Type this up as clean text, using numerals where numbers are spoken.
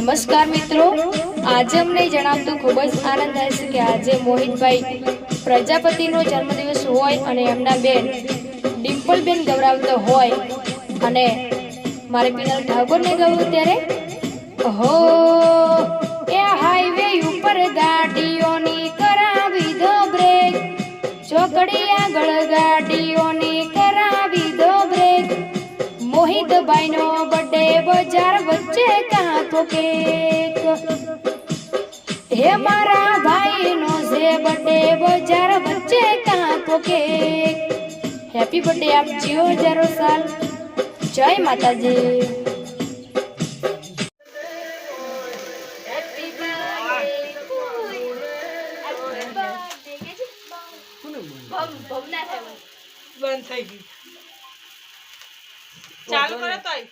નમસ્કાર મિત્રો, આજે અમને જણાવતું ખૂબ જ આનંદ થાય છે કે આજે મોહિતભાઈ પ્રજાપતિનો જન્મદિવસ હોય અને એમના બેન ડિમ્પલબેન ગૌરાવતો હોય અને મારે પિનલ ઠાકોરને ગયું ત્યારે હો એ હાઈવે ઉપર ગાડીઓની કરાવી દો બ્રેક, ચોકડી આગળ ગાડીઓની કરાવી દો બ્રેક, મોહિતભાઈનો બર્થડે બજાર વચ્ચે કાંતો કેક, હે મારા ભાઈનો છે બર્થડે બજાર વચ્ચે કાંતો કેક, હેપી બર્થડે આપજો હજારો સાલ, જય માતાજી। બંધ થઈ ગયું ચાલુ કરો તોય